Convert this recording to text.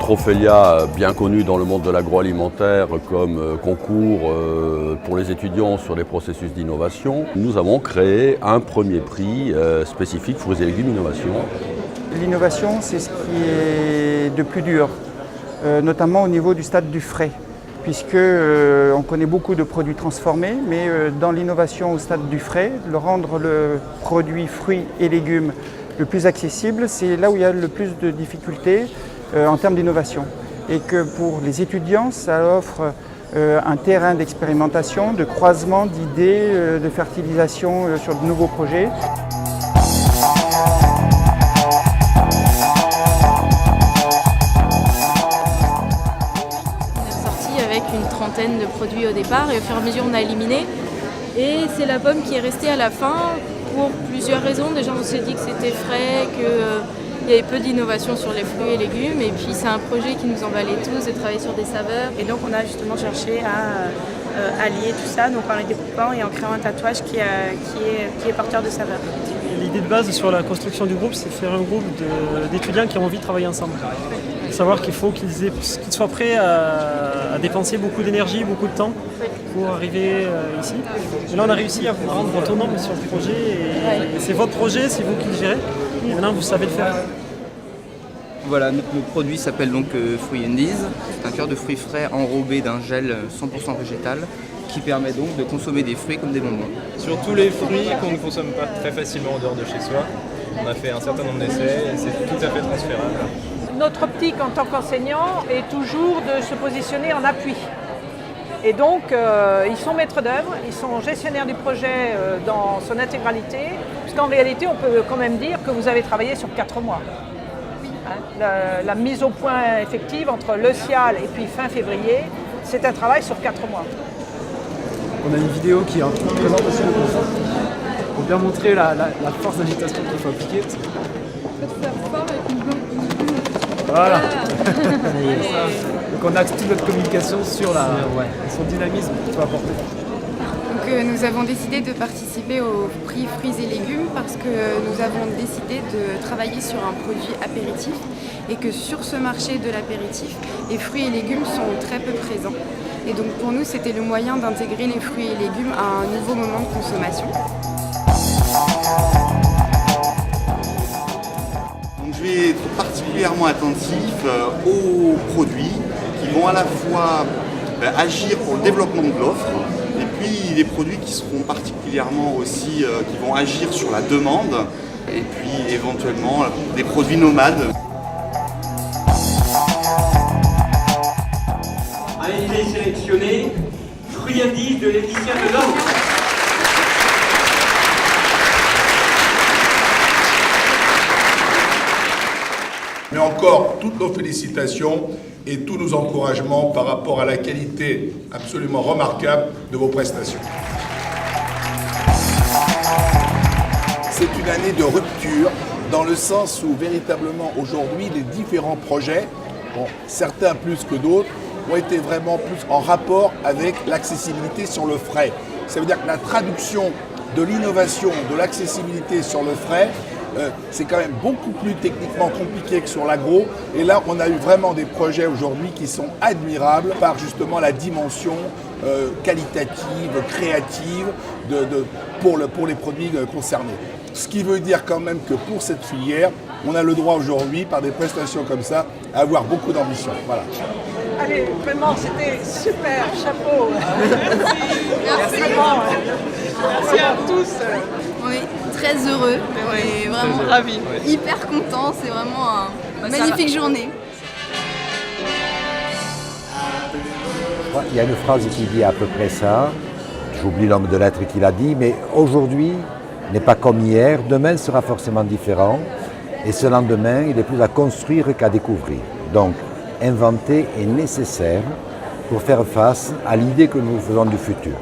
Trophelia, bien connu dans le monde de l'agroalimentaire comme concours pour les étudiants sur les processus d'innovation, nous avons créé un premier prix spécifique fruits et légumes innovation. L'innovation, c'est ce qui est de plus dur, notamment au niveau du stade du frais, puisque on connaît beaucoup de produits transformés, mais dans l'innovation au stade du frais, rendre le produit fruits et légumes le plus accessible, c'est là où il y a le plus de difficultés en termes d'innovation. Et que pour les étudiants, ça offre un terrain d'expérimentation, de croisement d'idées, de fertilisation sur de nouveaux projets. Avec une trentaine de produits au départ et au fur et à mesure on a éliminé et c'est la pomme qui est restée à la fin pour plusieurs raisons. Déjà on s'est dit que c'était frais, qu'il y avait peu d'innovation sur les fruits et légumes et puis c'est un projet qui nous emballait tous de travailler sur des saveurs. Et donc on a justement cherché à allier tout ça donc en les découpant et en créant un tatouage qui est porteur de saveurs. L'idée de base sur la construction du groupe, c'est de faire un groupe d'étudiants qui ont envie de travailler ensemble. Savoir qu'il faut qu'ils soient prêts à dépenser beaucoup d'énergie, beaucoup de temps pour arriver ici. Et là, on a réussi à vous rendre autonome sur le projet. Et c'est votre projet, c'est vous qui le gérez. Et maintenant, vous savez le faire. Voilà, notre produit s'appelle donc Fruit Indies. C'est un cœur de fruits frais enrobé d'un gel 100% végétal qui permet donc de consommer des fruits comme des bonbons. Sur tous les fruits qu'on ne consomme pas très facilement en dehors de chez soi, on a fait un certain nombre d'essais et c'est tout à fait transférable. Notre optique en tant qu'enseignant est toujours de se positionner en appui. Et donc, ils sont maîtres d'œuvre, ils sont gestionnaires du projet dans son intégralité, puisqu'en réalité, on peut quand même dire que vous avez travaillé sur 4 mois. Hein, la mise au point effective entre le CIAL et puis fin février, c'est un travail sur 4 mois. On a une vidéo qui est en présentation de concept pour bien montrer la force d'agitation qu'il faut appliquer. Voilà. Donc on axe toute notre communication sur son dynamisme qu'il faut apporter. Donc nous avons décidé de participer au prix fruits et légumes parce que nous avons décidé de travailler sur un produit apéritif et que sur ce marché de l'apéritif, les fruits et légumes sont très peu présents. Et donc pour nous, c'était le moyen d'intégrer les fruits et légumes à un nouveau moment de consommation. Je vais être particulièrement attentif aux produits qui vont à la fois agir pour le développement de l'offre et puis des produits qui seront particulièrement aussi, qui vont agir sur la demande et puis éventuellement des produits nomades. A été sélectionné Fruit Indies de l'édition de l'Ordre. Mais encore, toutes nos félicitations et tous nos encouragements par rapport à la qualité absolument remarquable de vos prestations. C'est une année de rupture dans le sens où véritablement aujourd'hui les différents projets, certains plus que d'autres, ont été vraiment plus en rapport avec l'accessibilité sur le frais. Ça veut dire que la traduction de l'innovation, de l'accessibilité sur le frais, c'est quand même beaucoup plus techniquement compliqué que sur l'agro. Et là, on a eu vraiment des projets aujourd'hui qui sont admirables par justement la dimension qualitative, créative pour les produits concernés. Ce qui veut dire quand même que pour cette filière, on a le droit aujourd'hui, par des prestations comme ça, à avoir beaucoup d'ambition. Voilà. Allez, vraiment, c'était super, chapeau. Merci. Merci à tous. Oui, très heureux. Et vraiment ravis. Hyper content. C'est vraiment une magnifique journée. Il y a une phrase qui dit à peu près ça. J'oublie l'homme de lettres qui l'a dit, mais aujourd'hui n'est pas comme hier. Demain sera forcément différent. Et ce lendemain, il est plus à construire qu'à découvrir. Donc, inventer est nécessaire pour faire face à l'idée que nous faisons du futur.